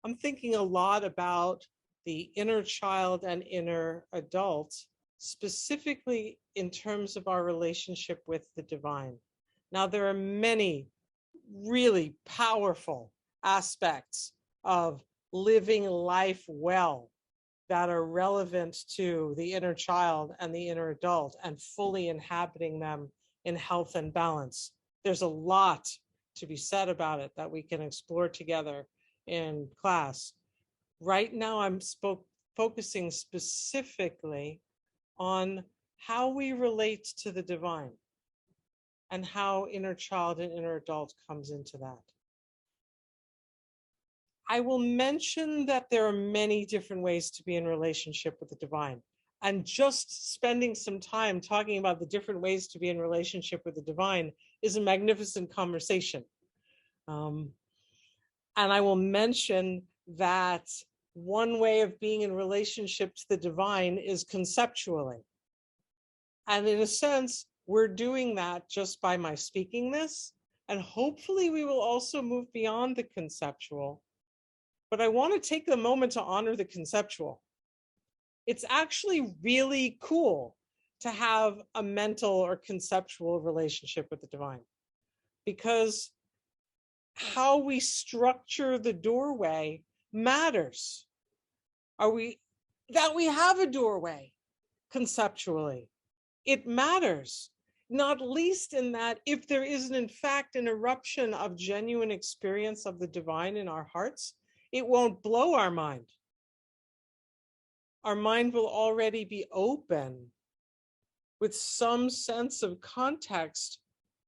I'm thinking a lot about the inner child and inner adult, specifically in terms of our relationship with the divine. Now, there are many really powerful aspects of living life well that are relevant to the inner child and the inner adult and fully inhabiting them in health and balance. There's a lot to be said about it that we can explore together in class. Right now, I'm focusing specifically on how we relate to the divine and how inner child and inner adult comes into that. I will mention that there are many different ways to be in relationship with the divine. And just spending some time talking about the different ways to be in relationship with the divine is a magnificent conversation. And I will mention that one way of being in relationship to the divine is conceptually. And in a sense, we're doing that just by my speaking this. And hopefully we will also move beyond the conceptual. But I want to take a moment to honor the conceptual. It's actually really cool to have a mental or conceptual relationship with the divine, because how we structure the doorway matters. That we have a doorway conceptually, it matters, not least in that if there isn't in fact an eruption of genuine experience of the divine in our hearts, it won't blow our mind. Our mind will already be open with some sense of context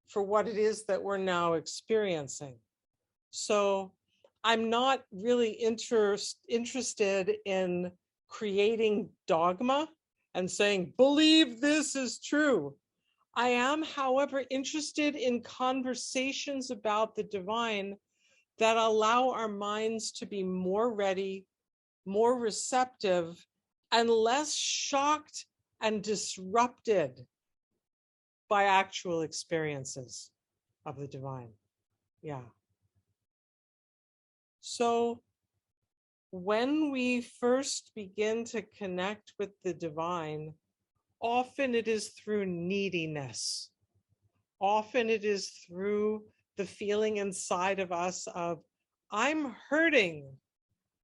for what it is that we're now experiencing. So I'm not really interested in creating dogma and saying, believe this is true. I am, however, interested in conversations about the divine that allow our minds to be more ready, more receptive, and less shocked and disrupted by actual experiences of the divine. Yeah. So when we first begin to connect with the divine, often it is through neediness. Often it is through the feeling inside of us of, I'm hurting,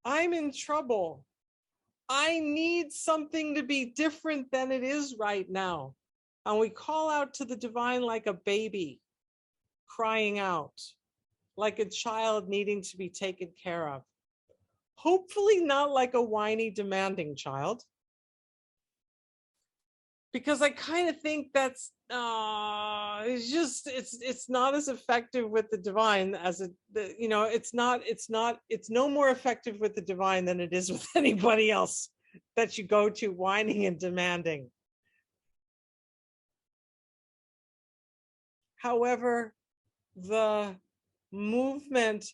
I'm in trouble, I need something to be different than it is right now. And we call out to the divine like a baby crying out, like a child needing to be taken care of. Hopefully not like a whiny, demanding child, because I kind of think that's it's not as effective with the divine as it's no more effective with the divine than it is with anybody else that you go to whining and demanding. However, the movement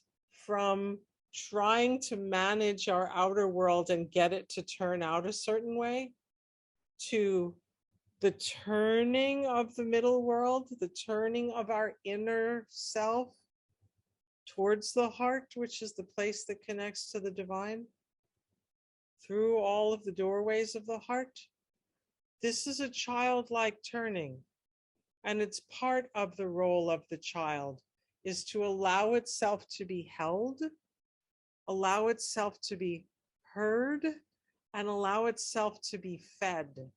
from trying to manage our outer world and get it to turn out a certain way to the turning of the middle world, the turning of our inner self towards the heart, which is the place that connects to the divine, through all of the doorways of the heart. This is a childlike turning, and it's part of the role of the child is to allow itself to be held, allow itself to be heard, and allow itself to be fed.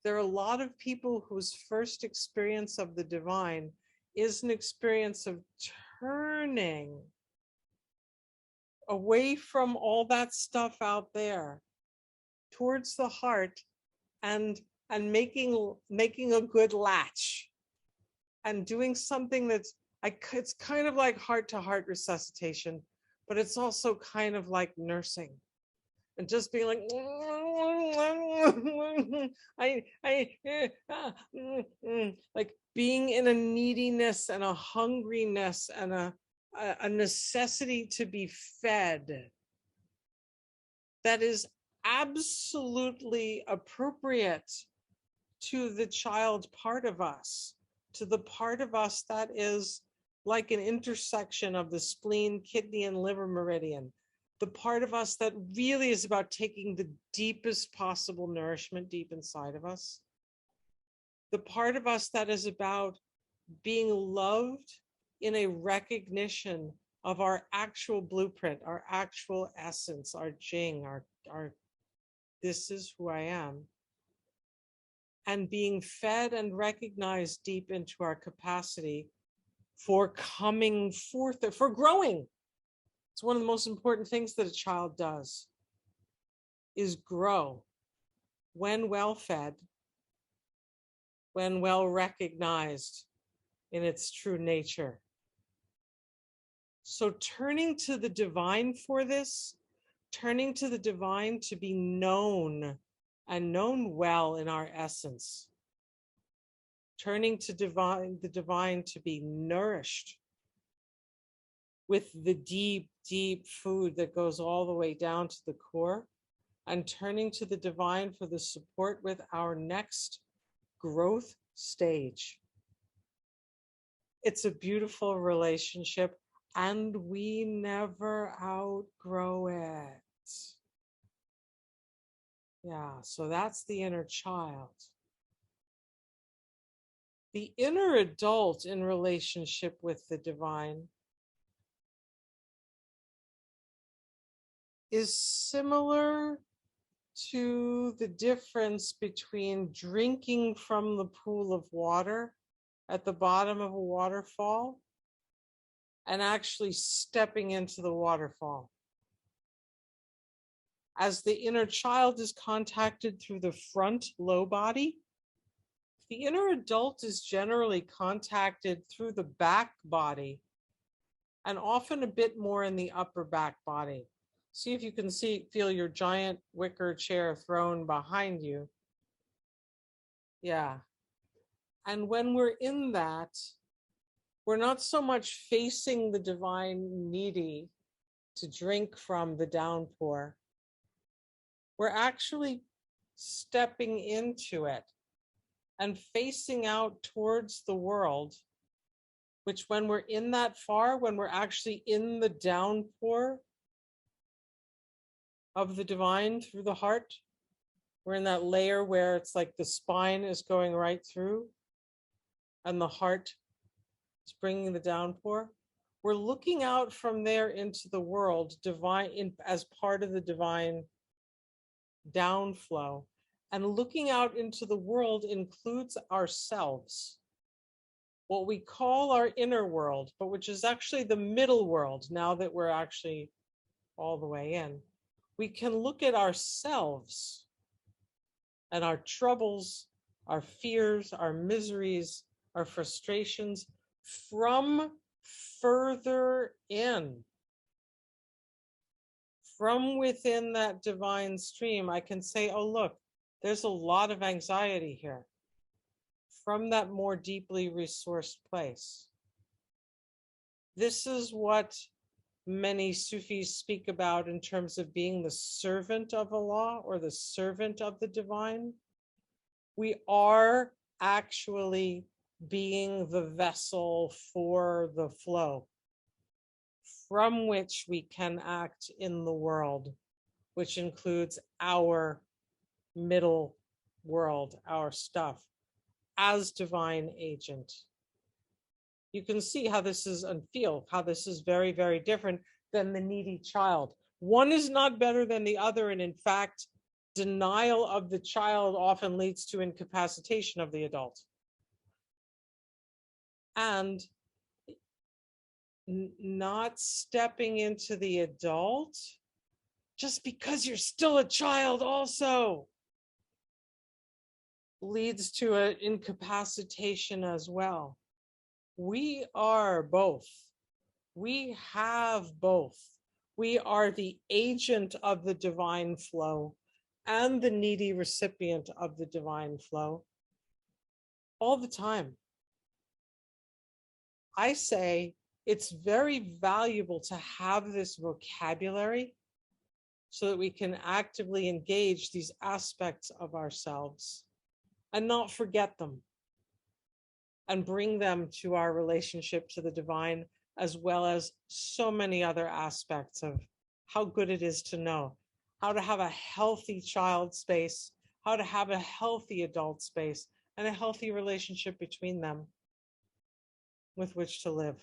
There are a lot of people whose first experience of the divine is an experience of turning away from all that stuff out there towards the heart and making a good latch and doing something that's it's kind of like heart-to-heart resuscitation, but it's also kind of like nursing and just being like like being in a neediness and a hungriness and a necessity to be fed that is absolutely appropriate to the child part of us, to the part of us that is like an intersection of the spleen, kidney, and liver meridian. the part of us that really is about taking the deepest possible nourishment deep inside of us, the part of us that is about being loved in a recognition of our actual blueprint, our actual essence, our Jing, our this is who I am, and being fed and recognized deep into our capacity for coming forth, for growing. It's one of the most important things that a child does, is grow when well fed, when well recognized in its true nature. So turning to the divine for this, turning to the divine to be known and known well in our essence, turning to the divine to be nourished with the deep, deep food that goes all the way down to the core, and turning to the divine for the support with our next growth stage. It's a beautiful relationship, and we never outgrow it. Yeah, so that's the inner child. The inner adult in relationship with the divine is similar to the difference between drinking from the pool of water at the bottom of a waterfall and actually stepping into the waterfall. As the inner child is contacted through the front low body, the inner adult is generally contacted through the back body, and often a bit more in the upper back body. See if you can feel your giant wicker chair thrown behind you. Yeah. And when we're in that, we're not so much facing the divine needy to drink from the downpour. We're actually stepping into it and facing out towards the world, which when we're in that far, when we're actually in the downpour of the divine through the heart, we're in that layer where it's like the spine is going right through and the heart is bringing the downpour. We're looking out from there into the world, divine, as part of the divine downflow. And looking out into the world includes ourselves, what we call our inner world, but which is actually the middle world now that we're actually all the way in. We can look at ourselves and our troubles, our fears, our miseries, our frustrations from further in. From within that divine stream, I can say, oh, look, there's a lot of anxiety here. From that more deeply resourced place. This is what many Sufis speak about in terms of being the servant of Allah or the servant of the divine. We are actually being the vessel for the flow from which we can act in the world, which includes our middle world, our stuff, as divine agent. You can see how this is, and feel how this is very, very different than the needy child. One is not better than the other, and in fact, denial of the child often leads to incapacitation of the adult. And not stepping into the adult just because you're still a child also leads to an incapacitation as well. We are both. We have both. We are the agent of the divine flow and the needy recipient of the divine flow all the time. I say it's very valuable to have this vocabulary so that we can actively engage these aspects of ourselves and not forget them and bring them to our relationship to the divine, as well as so many other aspects of how good it is to know how to have a healthy child space, how to have a healthy adult space, and a healthy relationship between them with which to live.